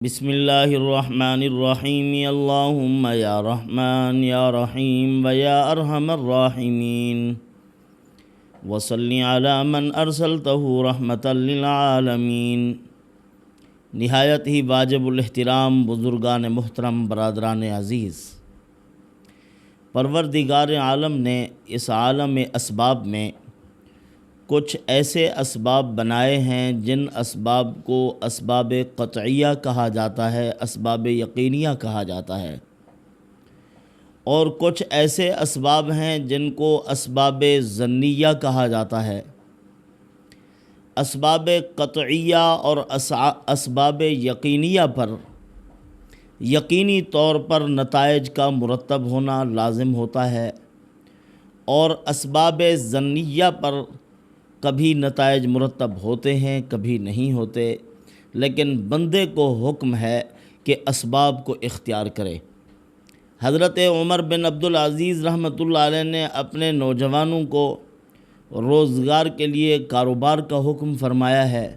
بسم اللہ الرحمن الرحیم اللہم یا رحمن یا رحیم و یا ارحم الراحمین وصلی علی من ارسلتہ رحمتا للعالمین۔ نہایت ہی واجب الاحترام بزرگان محترم، برادران عزیز، پروردگار عالم نے اس عالم اسباب میں کچھ ایسے اسباب بنائے ہیں جن اسباب کو اسباب قطعیہ کہا جاتا ہے، اسباب یقینیہ کہا جاتا ہے، اور کچھ ایسے اسباب ہیں جن کو اسباب ظنیہ کہا جاتا ہے۔ اسباب قطعیہ اور اسباب یقینیہ پر یقینی طور پر نتائج کا مرتب ہونا لازم ہوتا ہے، اور اسباب ظنیہ پر کبھی نتائج مرتب ہوتے ہیں، کبھی نہیں ہوتے، لیکن بندے کو حکم ہے کہ اسباب کو اختیار کرے۔ حضرت عمر بن عبدالعزیز رحمۃ اللہ علیہ نے اپنے نوجوانوں کو روزگار کے لیے کاروبار کا حکم فرمایا ہے۔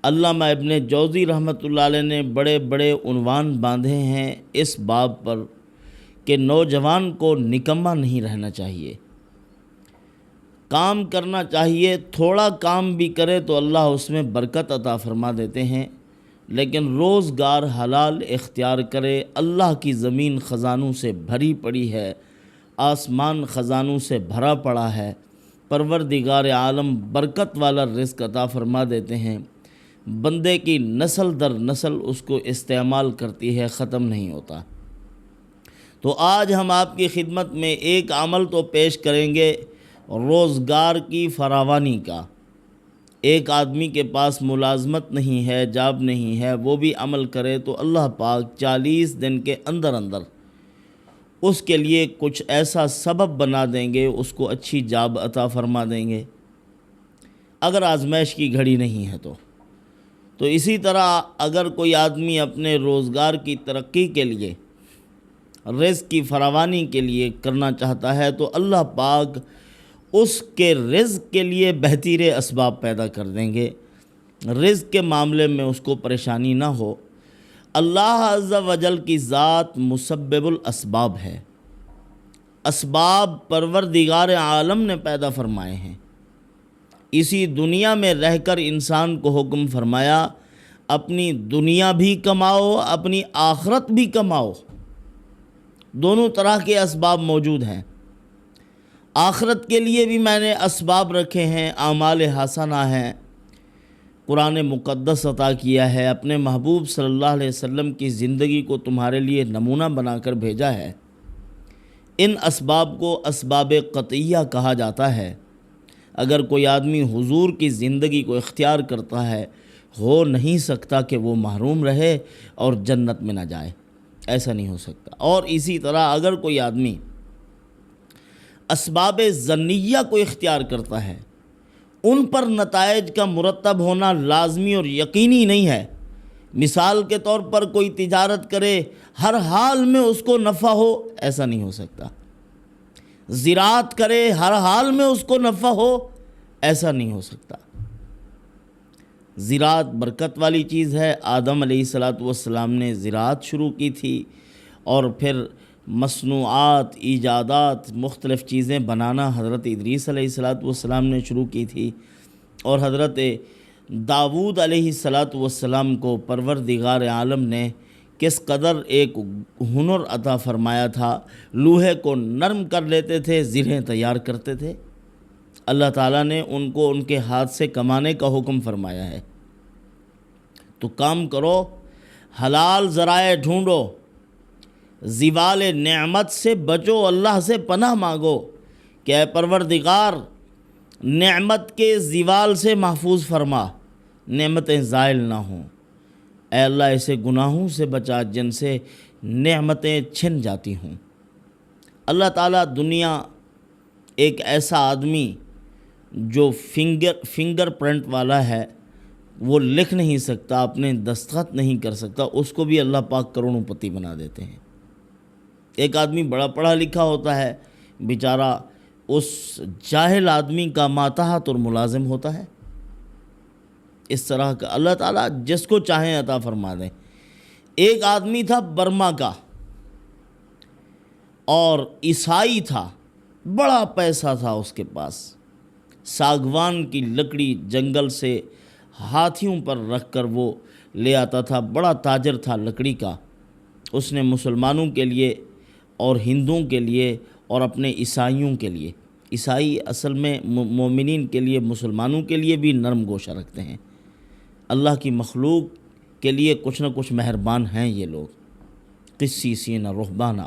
علامہ ابن جوزی رحمۃ اللہ علیہ نے بڑے بڑے عنوان باندھے ہیں اس باب پر کہ نوجوان کو نکما نہیں رہنا چاہیے، کام کرنا چاہیے، تھوڑا کام بھی کرے تو اللہ اس میں برکت عطا فرما دیتے ہیں، لیکن روزگار حلال اختیار کرے۔ اللہ کی زمین خزانوں سے بھری پڑی ہے، آسمان خزانوں سے بھرا پڑا ہے، پروردگار عالم برکت والا رزق عطا فرما دیتے ہیں، بندے کی نسل در نسل اس کو استعمال کرتی ہے، ختم نہیں ہوتا۔ تو آج ہم آپ کی خدمت میں ایک عمل تو پیش کریں گے روزگار کی فراوانی کا۔ ایک آدمی کے پاس ملازمت نہیں ہے، جاب نہیں ہے، وہ بھی عمل کرے تو اللہ پاک 40 دن کے اندر اس کے لیے کچھ ایسا سبب بنا دیں گے، اس کو اچھی جاب عطا فرما دیں گے، اگر آزمائش کی گھڑی نہیں ہے تو اسی طرح اگر کوئی آدمی اپنے روزگار کی ترقی کے لیے، رزق کی فراوانی کے لیے کرنا چاہتا ہے تو اللہ پاک اس کے رزق کے لیے بہتر اسباب پیدا کر دیں گے، رزق کے معاملے میں اس کو پریشانی نہ ہو۔ اللہ عز و جل کی ذات مسبب الاسباب ہے، اسباب پروردگار عالم نے پیدا فرمائے ہیں۔ اسی دنیا میں رہ کر انسان کو حکم فرمایا اپنی دنیا بھی کماؤ، اپنی آخرت بھی کماؤ، دونوں طرح کے اسباب موجود ہیں۔ آخرت کے لیے بھی میں نے اسباب رکھے ہیں، اعمال حسنہ ہیں، قرآن مقدس عطا کیا ہے، اپنے محبوب صلی اللہ علیہ وسلم کی زندگی کو تمہارے لیے نمونہ بنا کر بھیجا ہے۔ ان اسباب کو اسباب قطعیہ کہا جاتا ہے۔ اگر کوئی آدمی حضور کی زندگی کو اختیار کرتا ہے، ہو نہیں سکتا کہ وہ محروم رہے اور جنت میں نہ جائے، ایسا نہیں ہو سکتا۔ اور اسی طرح اگر کوئی آدمی اسباب ظنیہ کو اختیار کرتا ہے، ان پر نتائج کا مرتب ہونا لازمی اور یقینی نہیں ہے۔ مثال کے طور پر کوئی تجارت کرے، ہر حال میں اس کو نفع ہو، ایسا نہیں ہو سکتا۔ زراعت کرے، ہر حال میں اس کو نفع ہو، ایسا نہیں ہو سکتا۔ زراعت برکت والی چیز ہے، آدم علیہ السلام نے زراعت شروع کی تھی، اور پھر مصنوعات، ایجادات، مختلف چیزیں بنانا حضرت ادریس علیہ السلام نے شروع کی تھی، اور حضرت داؤد علیہ السلام کو پروردگار عالم نے کس قدر ایک ہنر عطا فرمایا تھا، لوہے کو نرم کر لیتے تھے، زرہیں تیار کرتے تھے۔ اللہ تعالیٰ نے ان کو ان کے ہاتھ سے کمانے کا حکم فرمایا ہے۔ تو کام کرو، حلال ذرائع ڈھونڈو، زوال نعمت سے بچو، اللہ سے پناہ مانگو کہ اے پروردگار نعمت کے زوال سے محفوظ فرما، نعمتیں زائل نہ ہوں۔ اے اللہ ایسے گناہوں سے بچا جن سے نعمتیں چھن جاتی ہوں۔ اللہ تعالیٰ دنیا ایک ایسا آدمی جو فنگر پرنٹ والا ہے، وہ لکھ نہیں سکتا، اپنے دستخط نہیں کر سکتا، اس کو بھی اللہ پاک کروڑوں پتی بنا دیتے ہیں۔ ایک آدمی بڑا پڑھا لکھا ہوتا ہے، بیچارہ اس جاہل آدمی کا ماتحت اور ملازم ہوتا ہے۔ اس طرح کا اللہ تعالیٰ جس کو چاہیں عطا فرما دیں۔ ایک آدمی تھا برما کا اور عیسائی تھا، بڑا پیسہ تھا اس کے پاس، ساگوان کی لکڑی جنگل سے ہاتھیوں پر رکھ کر وہ لے آتا تھا، بڑا تاجر تھا لکڑی کا۔ اس نے مسلمانوں کے لیے اور ہندوؤں کے لیے اور اپنے عیسائیوں کے لیے، عیسائی اصل میں مومنین کے لیے، مسلمانوں کے لیے بھی نرم گوشہ رکھتے ہیں، اللہ کی مخلوق کے لیے کچھ نہ کچھ مہربان ہیں یہ لوگ، قسیسین رہبانہ۔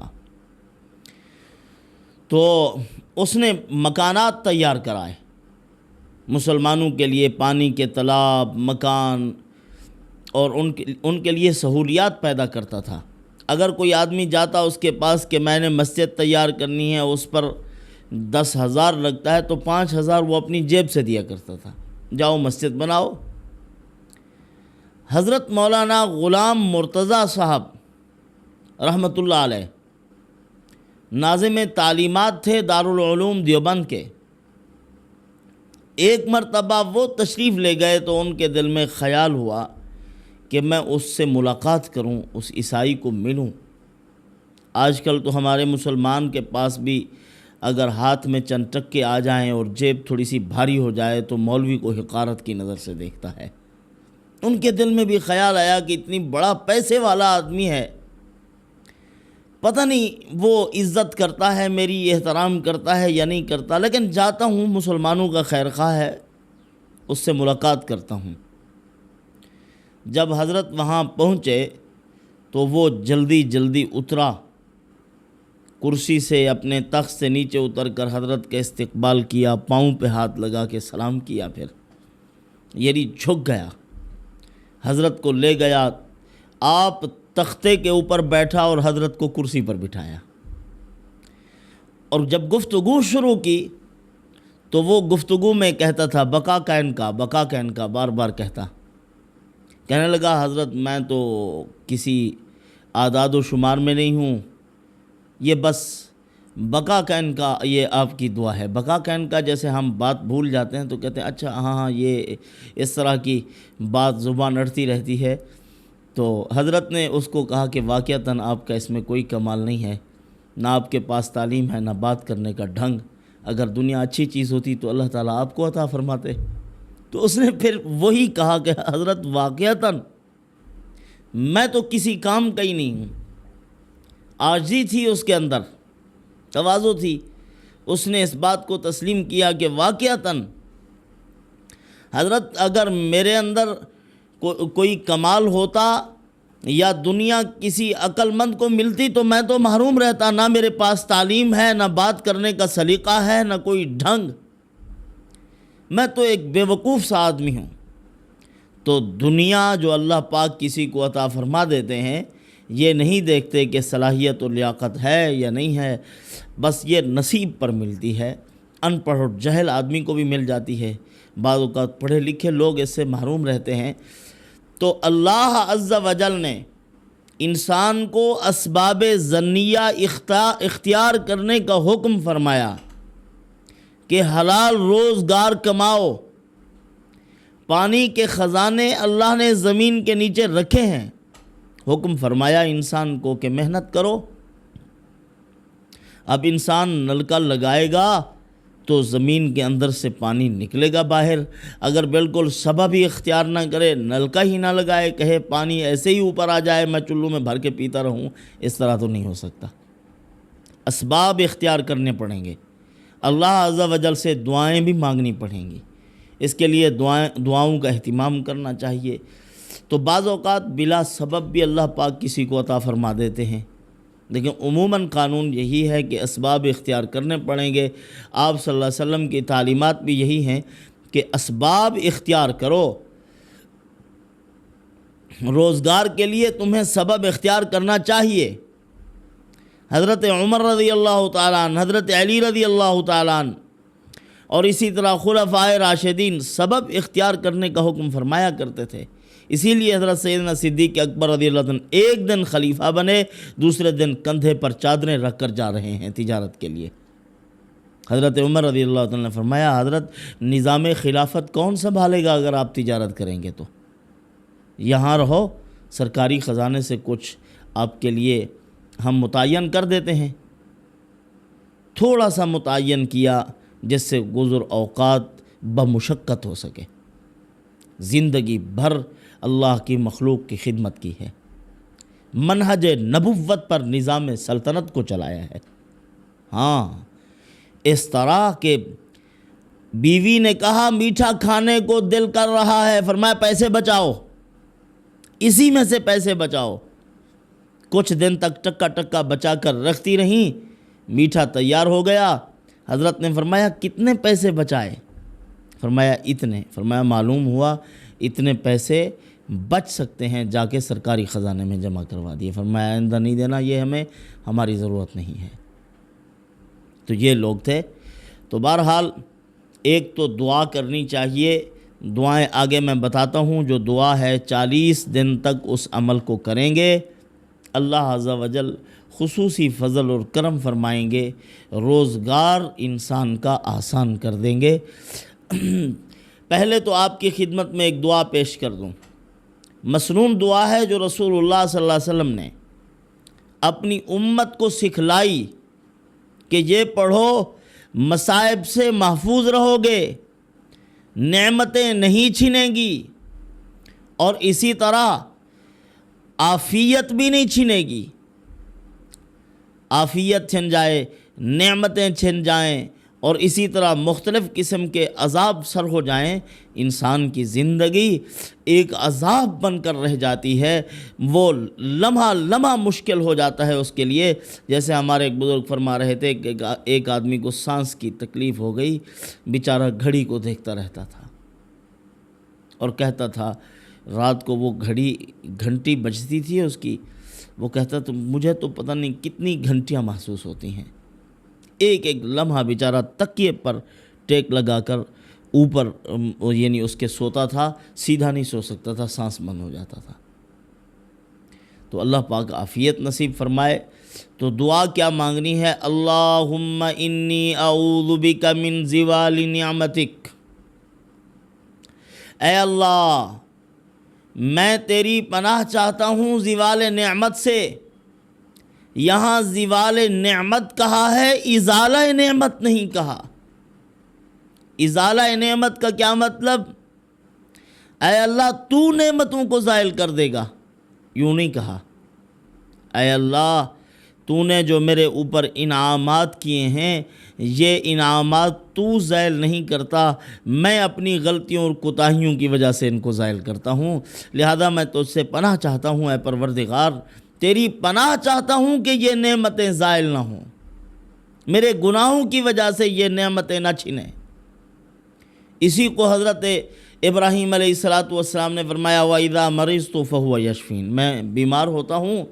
تو اس نے مکانات تیار کرائے مسلمانوں کے لیے، پانی کے تالاب، مکان، اور ان کے لیے سہولیات پیدا کرتا تھا۔ اگر کوئی آدمی جاتا اس کے پاس کہ میں نے مسجد تیار کرنی ہے، اس پر 10,000 لگتا ہے، تو 5,000 وہ اپنی جیب سے دیا کرتا تھا، جاؤ مسجد بناؤ۔ حضرت مولانا غلام مرتضیٰ صاحب رحمۃ اللہ علیہ ناظم تعلیمات تھے دارالعلوم دیوبند کے۔ ایک مرتبہ وہ تشریف لے گئے تو ان کے دل میں خیال ہوا کہ میں اس سے ملاقات کروں، اس عیسائی کو ملوں۔ آج کل تو ہمارے مسلمان کے پاس بھی اگر ہاتھ میں چند ٹکے آ جائیں اور جیب تھوڑی سی بھاری ہو جائے تو مولوی کو حقارت کی نظر سے دیکھتا ہے۔ ان کے دل میں بھی خیال آیا کہ اتنی بڑا پیسے والا آدمی ہے، پتہ نہیں وہ عزت کرتا ہے، میری احترام کرتا ہے یا نہیں کرتا، لیکن جاتا ہوں، مسلمانوں کا خیر خواہ ہے، اس سے ملاقات کرتا ہوں۔ جب حضرت وہاں پہنچے تو وہ جلدی جلدی اترا، کرسی سے اپنے تخت سے نیچے اتر کر حضرت کا استقبال کیا، پاؤں پہ ہاتھ لگا کے سلام کیا، پھر یعنی جھک گیا، حضرت کو لے گیا، آپ تختے کے اوپر بیٹھا اور حضرت کو کرسی پر بٹھایا، اور جب گفتگو شروع کی تو وہ گفتگو میں کہتا تھا بقا کائن کا، بقا کائن کا، بار بار کہنے لگا حضرت میں تو کسی اعداد و شمار میں نہیں ہوں، یہ بس بقا کائن کا یہ آپ کی دعا ہے۔ بقا کائن کا جیسے ہم بات بھول جاتے ہیں تو کہتے ہیں اچھا ہاں یہ اس طرح کی بات زبان اڑتی رہتی ہے۔ تو حضرت نے اس کو کہا کہ واقعتاً آپ کا اس میں کوئی کمال نہیں ہے، نہ آپ کے پاس تعلیم ہے، نہ بات کرنے کا ڈھنگ، اگر دنیا اچھی چیز ہوتی تو اللہ تعالیٰ آپ کو عطا فرماتے۔ تو اس نے پھر وہی کہا کہ حضرت واقعتاً میں تو کسی کام کا ہی نہیں ہوں۔ عاجزی تھی اس کے اندر، تواضع تھی، اس نے اس بات کو تسلیم کیا کہ واقعتاً حضرت اگر میرے اندر کوئی کمال ہوتا یا دنیا کسی عقل مند کو ملتی تو میں تو محروم رہتا، نہ میرے پاس تعلیم ہے، نہ بات کرنے کا سلیقہ ہے، نہ کوئی ڈھنگ، میں تو ایک بے وقوف سا آدمی ہوں۔ تو دنیا جو اللہ پاک کسی کو عطا فرما دیتے ہیں، یہ نہیں دیکھتے کہ صلاحیت و لیاقت ہے یا نہیں ہے، بس یہ نصیب پر ملتی ہے۔ ان پڑھ اور جہل آدمی کو بھی مل جاتی ہے، بعض اوقات پڑھے لکھے لوگ اس سے محروم رہتے ہیں۔ تو اللہ عز و جل نے انسان کو اسباب ظنیہ اختیار کرنے کا حکم فرمایا کہ حلال روزگار کماؤ۔ پانی کے خزانے اللہ نے زمین کے نیچے رکھے ہیں، حکم فرمایا انسان کو کہ محنت کرو۔ اب انسان نلکا لگائے گا تو زمین کے اندر سے پانی نکلے گا باہر، اگر بالکل سبب ہی اختیار نہ کرے، نلکا ہی نہ لگائے، کہے پانی ایسے ہی اوپر آ جائے میں چلو میں بھر کے پیتا رہوں، اس طرح تو نہیں ہو سکتا۔ اسباب اختیار کرنے پڑیں گے، اللہ عز و جل سے دعائیں بھی مانگنی پڑیں گی، اس کے لیے دعاؤں کا اہتمام کرنا چاہیے۔ تو بعض اوقات بلا سبب بھی اللہ پاک کسی کو عطا فرما دیتے ہیں، لیکن عموماً قانون یہی ہے کہ اسباب اختیار کرنے پڑیں گے۔ آپ صلی اللہ علیہ وسلم کی تعلیمات بھی یہی ہیں کہ اسباب اختیار کرو، روزگار کے لیے تمہیں سبب اختیار کرنا چاہیے۔ حضرت عمر رضی اللہ تعالیٰ عنہ، حضرت علی رضی اللہ تعالیٰ عنہ، اور اسی طرح خلفائے راشدین سبب اختیار کرنے کا حکم فرمایا کرتے تھے۔ اسی لیے حضرت سیدنا صدیق اکبر رضی اللہ عنہ ایک دن خلیفہ بنے، دوسرے دن کندھے پر چادریں رکھ کر جا رہے ہیں تجارت کے لیے۔ حضرت عمر رضی اللہ عنہ نے فرمایا حضرت نظام خلافت کون سنبھالے گا اگر آپ تجارت کریں گے تو؟ یہاں رہو، سرکاری خزانے سے کچھ آپ کے لیے ہم متعین کر دیتے ہیں، تھوڑا سا متعین کیا جس سے گزر اوقات بمشقت ہو سکے۔ زندگی بھر اللہ کی مخلوق کی خدمت کی ہے، منہج نبوت پر نظام سلطنت کو چلایا ہے۔ ہاں، اس طرح کہ بیوی نے کہا میٹھا کھانے کو دل کر رہا ہے، فرمایا پیسے بچاؤ، اسی میں سے پیسے بچاؤ۔ کچھ دن تک ٹکا ٹکا بچا کر رکھتی رہیں، میٹھا تیار ہو گیا، حضرت نے فرمایا کتنے پیسے بچائے؟ فرمایا اتنے۔ فرمایا معلوم ہوا اتنے پیسے بچ سکتے ہیں، جا کے سرکاری خزانے میں جمع کروا دیے۔ فرمایا آئندہ نہیں دینا، یہ ہماری ضرورت نہیں ہے۔ تو یہ لوگ تھے۔ تو بہرحال ایک تو دعا کرنی چاہیے، دعائیں آگے میں بتاتا ہوں۔ جو دعا ہے 40 دن تک اس عمل کو کریں گے، اللہ عز و جل خصوصی فضل اور کرم فرمائیں گے، روزگار انسان کا آسان کر دیں گے۔ پہلے تو آپ کی خدمت میں ایک دعا پیش کر دوں، مسنون دعا ہے جو رسول اللہ صلی اللہ علیہ وسلم نے اپنی امت کو سکھلائی کہ یہ پڑھو، مصائب سے محفوظ رہو گے، نعمتیں نہیں چھنیں گی، اور اسی طرح عافیت بھی نہیں چھنے گی۔ عافیت چھن جائے، نعمتیں چھن جائیں، اور اسی طرح مختلف قسم کے عذاب سر ہو جائیں، انسان کی زندگی ایک عذاب بن کر رہ جاتی ہے، وہ لمحہ لمحہ مشکل ہو جاتا ہے اس کے لیے۔ جیسے ہمارے ایک بزرگ فرما رہے تھے کہ ایک آدمی کو سانس کی تکلیف ہو گئی، بیچارہ گھڑی کو دیکھتا رہتا تھا اور کہتا تھا، رات کو وہ گھنٹی بجتی تھی اس کی، وہ کہتا تو مجھے تو پتہ نہیں کتنی گھنٹیاں محسوس ہوتی ہیں۔ ایک ایک لمحہ بیچارہ تکیے پر ٹیک لگا کر اوپر یعنی اس کے سوتا تھا، سیدھا نہیں سو سکتا تھا، سانس بند ہو جاتا تھا۔ تو اللہ پاک عافیت نصیب فرمائے۔ تو دعا کیا مانگنی ہے؟ اللہم انی اعوذ بک من زوال نعمتک، اے اللہ میں تیری پناہ چاہتا ہوں زوال نعمت سے۔ یہاں زوال نعمت کہا ہے، ازالہ نعمت نہیں کہا۔ ازالہ نعمت کا کیا مطلب؟ اے اللہ تو نعمتوں کو زائل کر دے گا، یوں نہیں کہا۔ اے اللہ تو نے جو میرے اوپر انعامات کیے ہیں، یہ انعامات تو زائل نہیں کرتا، میں اپنی غلطیوں اور کوتاہیوں کی وجہ سے ان کو زائل کرتا ہوں، لہذا میں تجھ سے پناہ چاہتا ہوں اے پروردگار، تیری پناہ چاہتا ہوں کہ یہ نعمتیں زائل نہ ہوں، میرے گناہوں کی وجہ سے یہ نعمتیں نہ چھنیں۔ اسی کو حضرت ابراہیم علیہ السلام نے فرمایا وَإِذَا مَرِضْتُ فَهُوَ يَشْفِينِ، میں بیمار ہوتا ہوں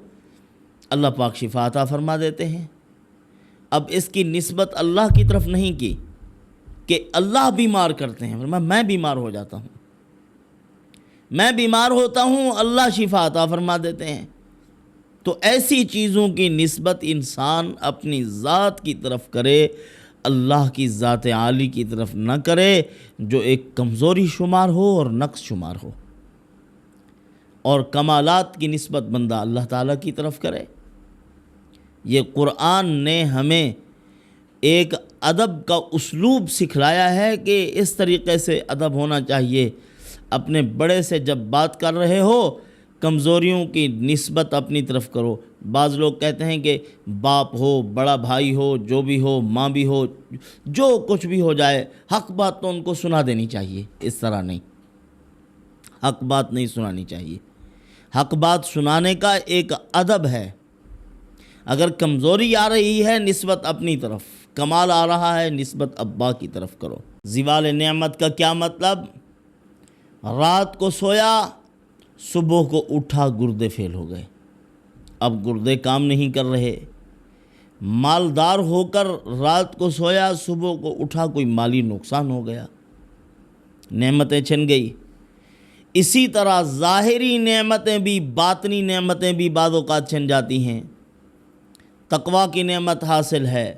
اللہ پاک شفا عطا فرما دیتے ہیں۔ اب اس کی نسبت اللہ کی طرف نہیں کی کہ اللہ بیمار کرتے ہیں، فرمایا میں بیمار ہو جاتا ہوں، میں بیمار ہوتا ہوں اللہ شفا عطا فرما دیتے ہیں۔ تو ایسی چیزوں کی نسبت انسان اپنی ذات کی طرف کرے، اللہ کی ذات عالی کی طرف نہ کرے، جو ایک کمزوری شمار ہو اور نقص شمار ہو، اور کمالات کی نسبت بندہ اللہ تعالیٰ کی طرف کرے۔ یہ قرآن نے ہمیں ایک ادب کا اسلوب سکھلایا ہے کہ اس طریقے سے ادب ہونا چاہیے۔ اپنے بڑے سے جب بات کر رہے ہو، کمزوریوں کی نسبت اپنی طرف کرو۔ بعض لوگ کہتے ہیں کہ باپ ہو، بڑا بھائی ہو، جو بھی ہو، ماں بھی ہو، جو کچھ بھی ہو جائے، حق بات تو ان کو سنا دینی چاہیے۔ اس طرح نہیں، حق بات نہیں سنانی چاہیے۔ حق بات سنانے کا ایک ادب ہے۔ اگر کمزوری آ رہی ہے نسبت اپنی طرف، کمال آ رہا ہے نسبت ابا کی طرف کرو۔ زوال نعمت کا کیا مطلب؟ رات کو سویا، صبح کو اٹھا گردے فیل ہو گئے، اب گردے کام نہیں کر رہے۔ مالدار ہو کر رات کو سویا، صبح کو اٹھا کوئی مالی نقصان ہو گیا، نعمتیں چھن گئی۔ اسی طرح ظاہری نعمتیں بھی، باطنی نعمتیں بھی بعض اوقات چھن جاتی ہیں۔ تقوی کی نعمت حاصل ہے،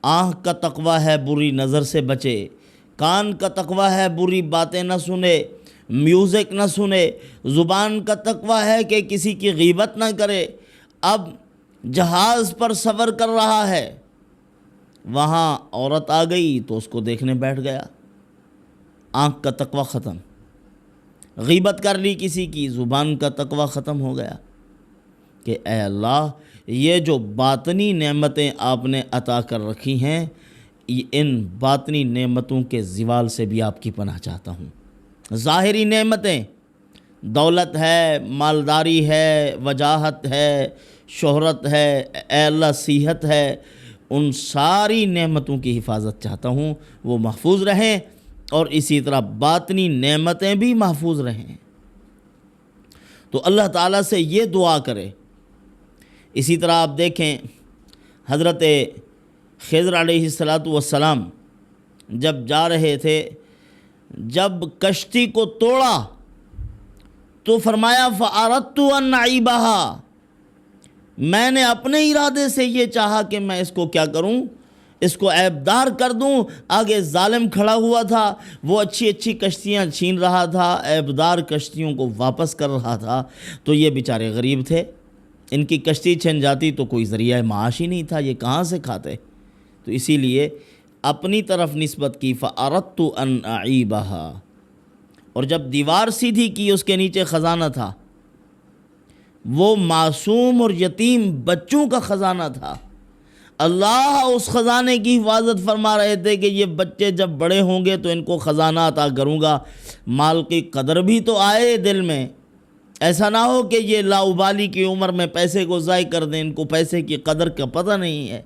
آنکھ کا تقوی ہے بری نظر سے بچے، کان کا تقوی ہے بری باتیں نہ سنے، میوزک نہ سنے، زبان کا تقویٰ ہے کہ کسی کی غیبت نہ کرے۔ اب جہاز پر سفر کر رہا ہے، وہاں عورت آ گئی تو اس کو دیکھنے بیٹھ گیا، آنکھ کا تقویٰ ختم۔ غیبت کر لی کسی کی، زبان کا تقویٰ ختم ہو گیا کہ اے اللہ یہ جو باطنی نعمتیں آپ نے عطا کر رکھی ہیں، ان باطنی نعمتوں کے زوال سے بھی آپ کی پناہ چاہتا ہوں۔ ظاہری نعمتیں، دولت ہے، مالداری ہے، وجاہت ہے، شہرت ہے، اے اللہ صحت ہے، ان ساری نعمتوں کی حفاظت چاہتا ہوں، وہ محفوظ رہیں، اور اسی طرح باطنی نعمتیں بھی محفوظ رہیں۔ تو اللہ تعالیٰ سے یہ دعا کرے۔ اسی طرح آپ دیکھیں حضرت خضر علیہ السلام جب جا رہے تھے، جب کشتی کو توڑا تو فرمایا فَأَرَدْتُ أَنْ أَعِيبَهَا، میں نے اپنے ارادے سے یہ چاہا کہ میں اس کو کیا کروں، اس کو عیبدار کر دوں۔ آگے ظالم کھڑا ہوا تھا، وہ اچھی اچھی کشتیاں چھین رہا تھا، عیبدار کشتیوں کو واپس کر رہا تھا، تو یہ بیچارے غریب تھے، ان کی کشتی چھن جاتی تو کوئی ذریعہ معاش ہی نہیں تھا، یہ کہاں سے کھاتے؟ تو اسی لیے اپنی طرف نسبت کی، فَأَرَدْتُ أَنْ أَعِيبَهَا۔ اور جب دیوار سیدھی کی، اس کے نیچے خزانہ تھا، وہ معصوم اور یتیم بچوں کا خزانہ تھا۔ اللہ اس خزانے کی حفاظت فرما رہے تھے کہ یہ بچے جب بڑے ہوں گے تو ان کو خزانہ عطا کروں گا، مال کی قدر بھی تو آئے دل میں، ایسا نہ ہو کہ یہ لاؤبالی کی عمر میں پیسے کو ضائع کر دیں، ان کو پیسے کی قدر کا پتہ نہیں ہے۔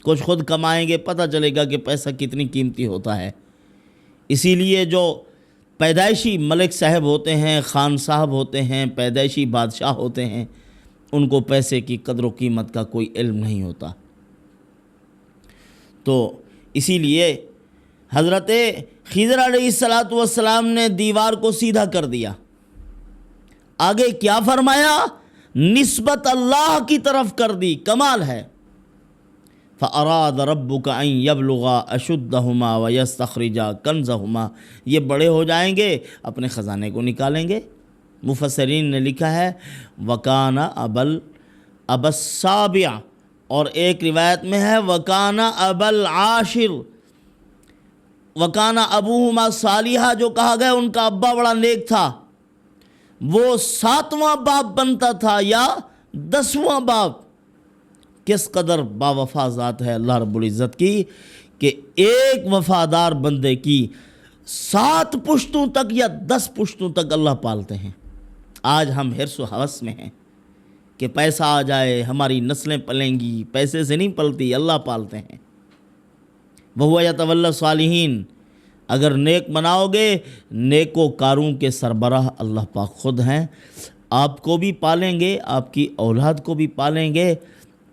کچھ خود کمائیں گے، پتہ چلے گا کہ پیسہ کتنی قیمتی ہوتا ہے۔ اسی لیے جو پیدائشی ملک صاحب ہوتے ہیں، خان صاحب ہوتے ہیں، پیدائشی بادشاہ ہوتے ہیں، ان کو پیسے کی قدر و قیمت کا کوئی علم نہیں ہوتا۔ تو اسی لیے حضرت خضر علیہ السلام نے دیوار کو سیدھا کر دیا۔ آگے کیا فرمایا؟ نسبت اللہ کی طرف کر دی، کمال ہے۔ فَأَرَادَ رَبُّكَ أَن يَبْلُغَا أَشُدَّهُمَا وَيَسْتَخْرِجَا كَنْزَهُمَا، یہ بڑے ہو جائیں گے، اپنے خزانے کو نکالیں گے۔ مفسرین نے لکھا ہے وَكَانَ أَبَا السَّابِعَ، اور ایک روایت میں ہے وَكَانَ أَبَا الْعَاشِرِ، وَكَانَ أَبُوهُمَا صَالِحًا، جو کہا گیا ان کا ابا بڑا نیک تھا، وہ 7واں باپ بنتا تھا یا 10واں باپ۔ کس قدر باوفا ذات ہے اللہ رب العزت کی کہ ایک وفادار بندے کی 7 پشتوں تک یا 10 پشتوں تک اللہ پالتے ہیں۔ آج ہم حرص و ہوس میں ہیں کہ پیسہ آ جائے، ہماری نسلیں پلیں گی، پیسے سے نہیں پلتی، اللہ پالتے ہیں۔ وَهُوَ يَتَوَلَّى الصَّالِحِينَ، اگر نیک بناؤ گے، نیکوکاروں کے سربراہ اللہ پاک خود ہیں، آپ کو بھی پالیں گے، آپ کی اولاد کو بھی پالیں گے۔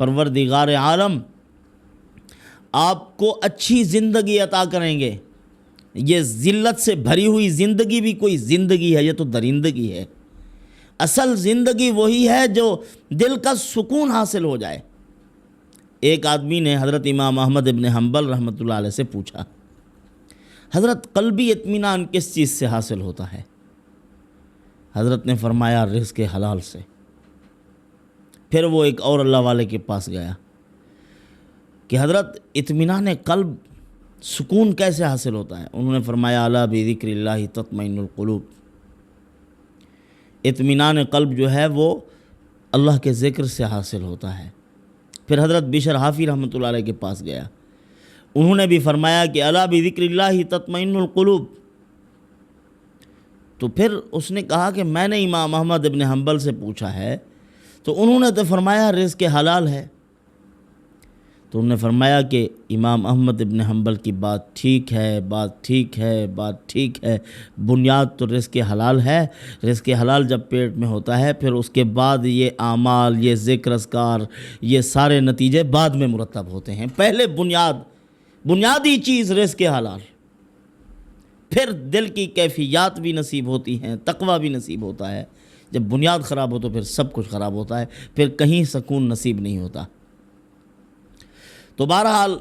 پروردگار عالم آپ کو اچھی زندگی عطا کریں گے۔ یہ ذلت سے بھری ہوئی زندگی بھی کوئی زندگی ہے، یہ تو درندگی ہے۔ اصل زندگی وہی ہے جو دل کا سکون حاصل ہو جائے۔ ایک آدمی نے حضرت امام احمد ابن حنبل رحمۃ اللہ علیہ سے پوچھا، حضرت قلبی اطمینان کس چیز سے حاصل ہوتا ہے؟ حضرت نے فرمایا رزق حلال سے۔ پھر وہ ایک اور اللہ والے کے پاس گیا کہ حضرت اطمینان قلب، سکون کیسے حاصل ہوتا ہے؟ انہوں نے فرمایا الا بذکر اللہ تطمئن القلوب، اطمینان قلب جو ہے وہ اللہ کے ذکر سے حاصل ہوتا ہے۔ پھر حضرت بشر حافی رحمۃ اللہ علیہ کے پاس گیا، انہوں نے بھی فرمایا کہ الا بذکر اللہ تطمئن القلوب۔ تو پھر اس نے کہا کہ میں نے امام احمد ابن حنبل سے پوچھا ہے، تو انہوں نے تو فرمایا رزق حلال ہے۔ تو انہوں نے فرمایا کہ امام احمد ابن حنبل کی بات ٹھیک ہے، بات ٹھیک ہے، بات ٹھیک ہے، بنیاد تو رزق حلال ہے۔ رزق حلال جب پیٹ میں ہوتا ہے، پھر اس کے بعد یہ اعمال، یہ ذکر اذکار، یہ سارے نتیجے بعد میں مرتب ہوتے ہیں۔ پہلے بنیادی چیز رزق حلال، پھر دل کی کیفیات بھی نصیب ہوتی ہیں، تقویٰ بھی نصیب ہوتا ہے۔ جب بنیاد خراب ہو تو پھر سب کچھ خراب ہوتا ہے، پھر کہیں سکون نصیب نہیں ہوتا۔ تو بہرحال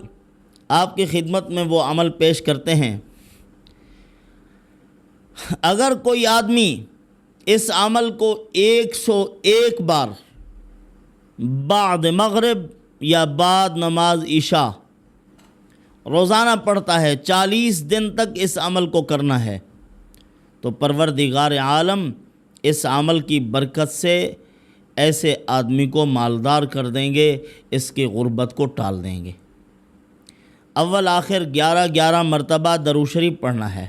آپ کی خدمت میں وہ عمل پیش کرتے ہیں اگر کوئی آدمی اس عمل کو 101 بار بعد مغرب یا بعد نماز عشاء روزانہ پڑھتا ہے، 40 دن تک اس عمل کو کرنا ہے، تو پروردگار عالم اس عمل کی برکت سے ایسے آدمی کو مالدار کر دیں گے، اس کی غربت کو ٹال دیں گے۔ اول آخر 11 مرتبہ درود شریف پڑھنا ہے،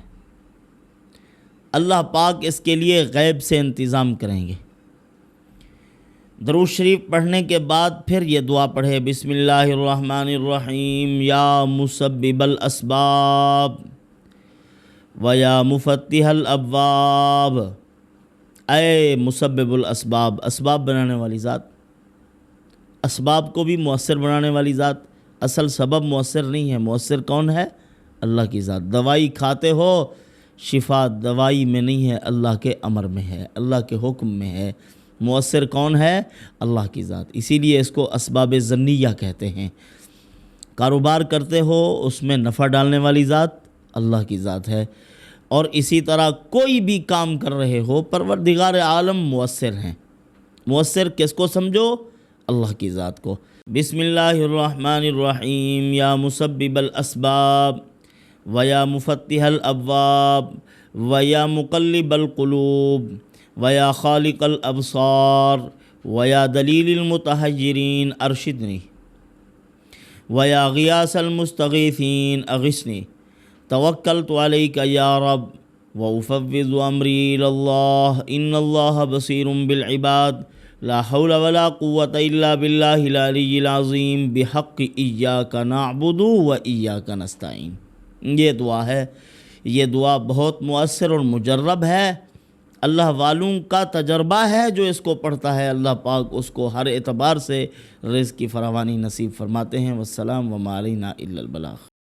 اللہ پاک اس کے لیے غیب سے انتظام کریں گے۔ درود شریف پڑھنے کے بعد پھر یہ دعا پڑھے، بسم اللہ الرحمن الرحیم، یا مسبب الاسباب ویا مفتح الابواب، اے مسبب الاسباب، اسباب بنانے والی ذات، اسباب کو بھی مؤثر بنانے والی ذات۔ اصل سبب مؤثر نہیں ہے، مؤثر کون ہے؟ اللہ کی ذات۔ دوائی کھاتے ہو، شفا دوائی میں نہیں ہے، اللہ کے امر میں ہے، اللہ کے حکم میں ہے۔ مؤثر کون ہے؟ اللہ کی ذات۔ اسی لیے اس کو اسباب ظنیہ کہتے ہیں۔ کاروبار کرتے ہو، اس میں نفع ڈالنے والی ذات اللہ کی ذات ہے، اور اسی طرح کوئی بھی کام کر رہے ہو، پروردگار عالم مؤثر ہیں۔ مؤثر کس کو سمجھو؟ اللہ کی ذات کو۔ بسم اللہ الرحمن الرحیم، یا مسبب الاسباب ویا مفتح الابواب ویا مقلب القلوب ویا خالق الابصار ویا دلیل المتحجرین ارشدنی ویا غیاث المستغیثین اغثنی، توکلت علیک یا رب وافوض امری الی اللہ، ان اللہ بصیر بالعباد، لا حول ولا قوة الا باللہ العلی العظیم، بحق ایاک نعبد و ایاک نستعین۔ یہ دعا ہے، یہ دعا بہت مؤثر اور مجرب ہے، اللہ والوں کا تجربہ ہے۔ جو اس کو پڑھتا ہے اللہ پاک اس کو ہر اعتبار سے رزق کی فراوانی نصیب فرماتے ہیں۔ والسلام وما علینا الا البلاغ۔